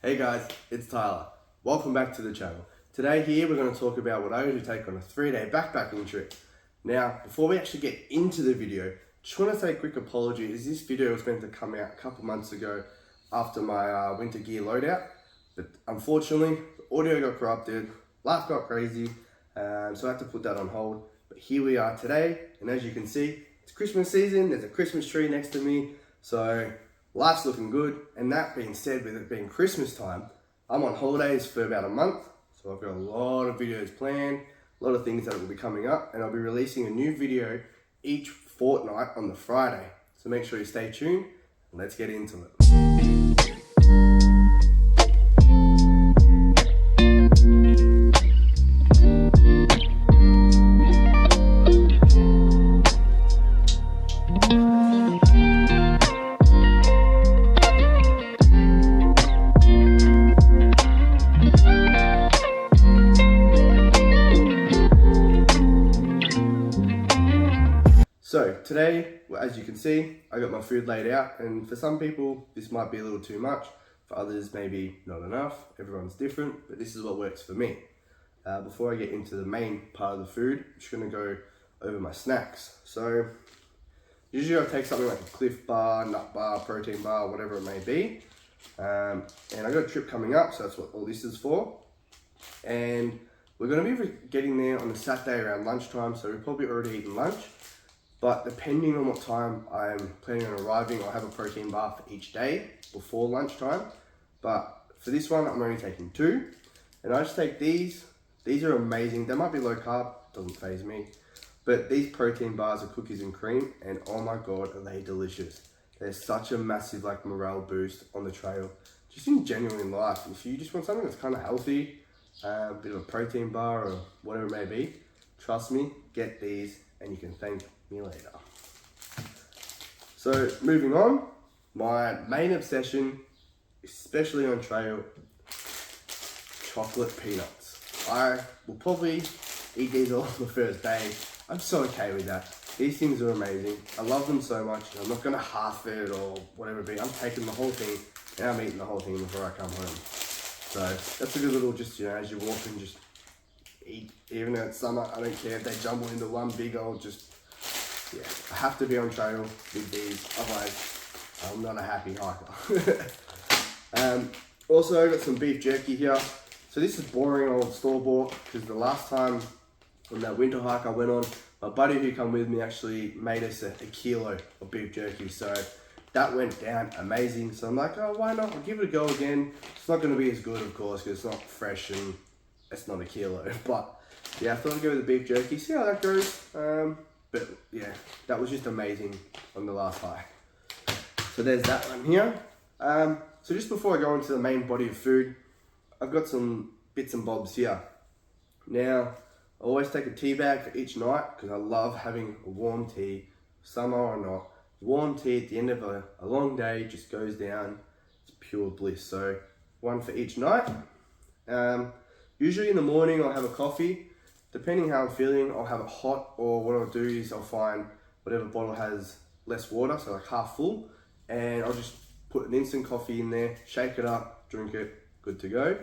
Hey guys, it's Tyler. Welcome back to the channel. Today here we're going to talk about what I usually take on a 3-day backpacking trip. Now, before we actually get into the video, just want to say a quick apology as this video was meant to come out a couple months ago after my winter gear loadout. But unfortunately, the audio got corrupted, life got crazy, so I had to put that on hold. But here we are today, and as you can see, it's Christmas season, there's a Christmas tree next to me, so life's looking good. And that being said, with it being Christmas time, I'm on holidays for about a month, so I've got a lot of videos planned, a lot of things that will be coming up, and I'll be releasing a new video each fortnight on the Friday. So make sure you stay tuned, and let's get into it. So today, as you can see, I got my food laid out, and for some people this might be a little too much, for others maybe not enough. Everyone's different, but this is what works for me. Before I get into the main part of the food, I'm just going to go over my snacks. So usually I take something like a Cliff bar, nut bar, protein bar, whatever it may be. And I got a trip coming up, so that's what all this is for. And we're going to be getting there on a Saturday around lunchtime, so we've probably already eaten lunch. But depending on what time I'm planning on arriving, I'll have a protein bar for each day before lunchtime. But for this one, I'm only taking 2. And I just take these. These are amazing. They might be low carb, doesn't faze me. But these protein bars are cookies and cream, and oh my God, are they delicious. They're such a massive morale boost on the trail. Just in genuine life, if you just want something that's kind of healthy, a bit of a protein bar or whatever it may be, trust me, get these and you can thank me later. So moving on, my main obsession, especially on trail, chocolate peanuts. I will probably eat these all on the first day. I'm so okay with that. These things are amazing. I love them so much. I'm not gonna half it or whatever it be. I'm taking the whole thing and I'm eating the whole thing before I come home. So that's a good little, just, as you walk and just eat. Even though it's summer, I don't care if they jumble into one big old, yeah, I have to be on trail with these, otherwise I'm not a happy hiker. Also got some beef jerky here. So this is boring old store-bought, because the last time on that winter hike I went on, my buddy who come with me actually made us a kilo of beef jerky. So that went down amazing. So I'm like, oh, why not? I'll give it a go again. It's not going to be as good, of course, because it's not fresh and it's not a kilo. But yeah, I thought I'd go with the beef jerky, see how that goes. But yeah, that was just amazing on the last hike. So there's that one here. So just before I go into the main body of food, I've got some bits and bobs here. Now, I always take a tea bag for each night because I love having a warm tea, summer or not. Warm tea at the end of a long day just goes down. It's pure bliss. So one for each night. Usually in the morning I'll have a coffee. Depending how I'm feeling, I'll have it hot, or what I'll do is I'll find whatever bottle has less water, so like half full, and I'll just put an instant coffee in there, shake it up, drink it, good to go.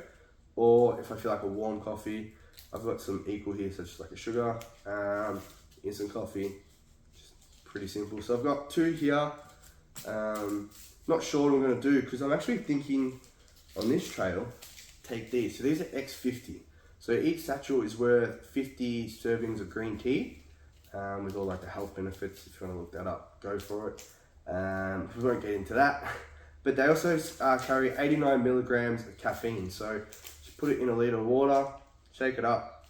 Or if I feel like a warm coffee, I've got some equal here, such as like a sugar, instant coffee, just pretty simple. So I've got 2 here. Not sure what I'm gonna do, because I'm actually thinking on this trail, take these. So these are X50. So each satchel is worth 50 servings of green tea, with all like the health benefits. If you want to look that up, go for it. We won't get into that. But they also carry 89 milligrams of caffeine. So just put it in a litre of water, shake it up,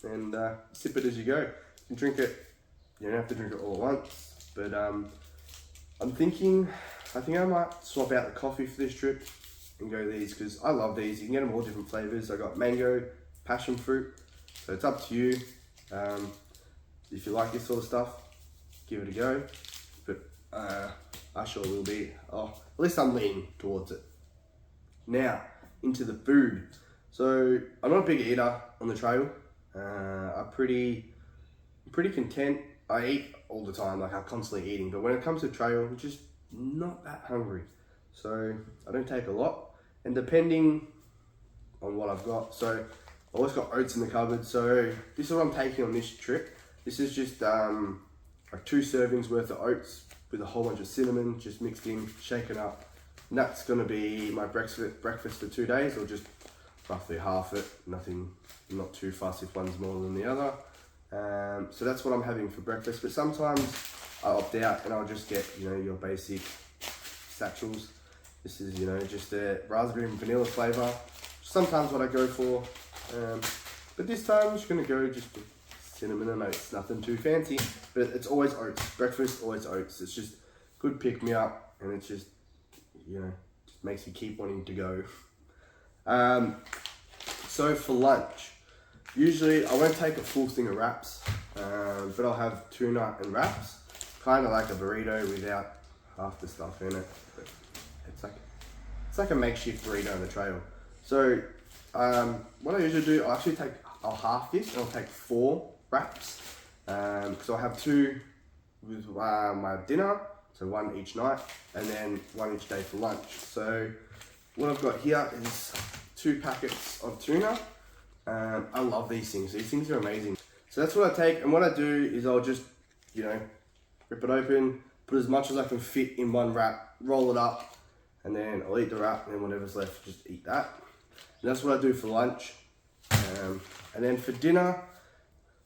and sip it as you go. You can drink it, you don't have to drink it all at once. But I'm thinking, I think I might swap out the coffee for this trip and go these, because I love these. You can get them all different flavors. I got mango, passion fruit, so it's up to you. If you like this sort of stuff, give it a go. But I sure will be. Oh, at least I'm leaning towards it. Now into the food. So I'm not a big eater on the trail. I'm pretty content. I eat all the time, like I'm constantly eating. But when it comes to trail, I'm just not that hungry. So I don't take a lot. and depending on what I've got. So I always got oats in the cupboard. So this is what I'm taking on this trip. This is just like 2 servings worth of oats with a whole bunch of cinnamon, just mixed in, shaken up. And that's gonna be my breakfast for 2 days, or just roughly half it. Nothing, not too fussed if one's more than the other. So that's what I'm having for breakfast. But sometimes I opt out and I'll just get, you know, your basic satchels. This is, you know, just a raspberry and vanilla flavor. Sometimes what I go for, but this time I'm just gonna go just with cinnamon and oats. Nothing too fancy, but it's always oats. Breakfast, always oats. It's just good pick me up, and it's just, you know, just makes you keep wanting to go. So for lunch, usually I won't take a full thing of wraps, but I'll have tuna and wraps, kind of like a burrito without half the stuff in it. But it's like a makeshift burrito on the trail. So what I usually do, I'll half this and I'll take 4 wraps. So I'll have 2 with my dinner, so 1 each night, and then 1 each day for lunch. So what I've got here is 2 packets of tuna. I love these things. These things are amazing. So that's what I take, and what I do is I'll just, you know, rip it open, put as much as I can fit in one wrap, roll it up, and then I'll eat the wrap, and then whatever's left, just eat that. And that's what I do for lunch. And then for dinner,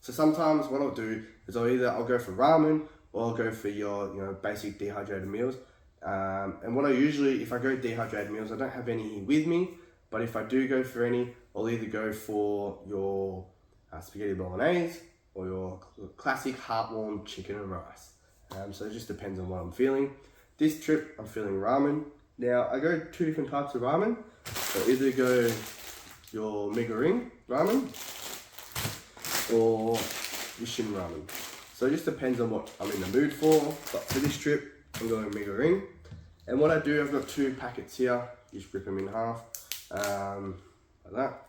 so sometimes what I'll do is I'll go for ramen, or I'll go for your, you know, basic dehydrated meals. And what I usually, if I go dehydrated meals, I don't have any with me, but if I do go for any, I'll either go for your spaghetti bolognese or your classic heartwarm chicken and rice. So it just depends on what I'm feeling. This trip, I'm feeling ramen. Now, I go 2 different types of ramen. So either go your mega ring ramen or Ishin ramen. So it just depends on what I'm in the mood for. But for this trip, I'm going mega ring. And what I do, I've got 2 packets here. You just rip them in half, like that.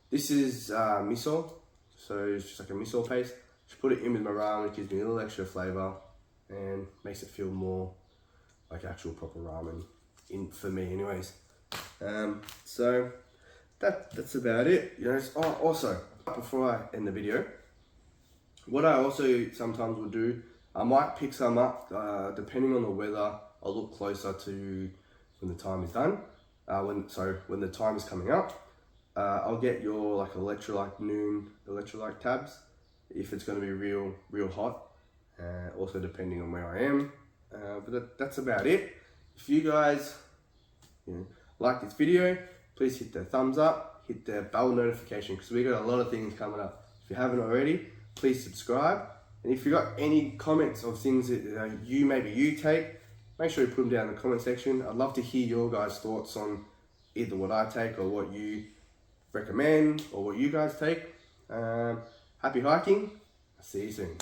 This is miso, so it's just like a miso paste. Just put it in with my ramen. It gives me a little extra flavor and makes it feel more like actual proper ramen, for me anyways. So that's about it. You know. Also, before I end the video, what I also sometimes will do, I might pick some up, depending on the weather. I'll look closer to when the time is done. When the time is coming up, I'll get your like electrolyte noon electrolyte tabs if it's going to be real hot. Also depending on where I am. But that's about it. If you guys, you know, like this video, please hit the thumbs up, hit the bell notification, because we got a lot of things coming up. If you haven't already, please subscribe. And if you got any comments of things that you take, make sure you put them down in the comment section. I'd love to hear your guys' thoughts on either what I take or what you recommend or what you guys take. Happy hiking. I'll see you soon.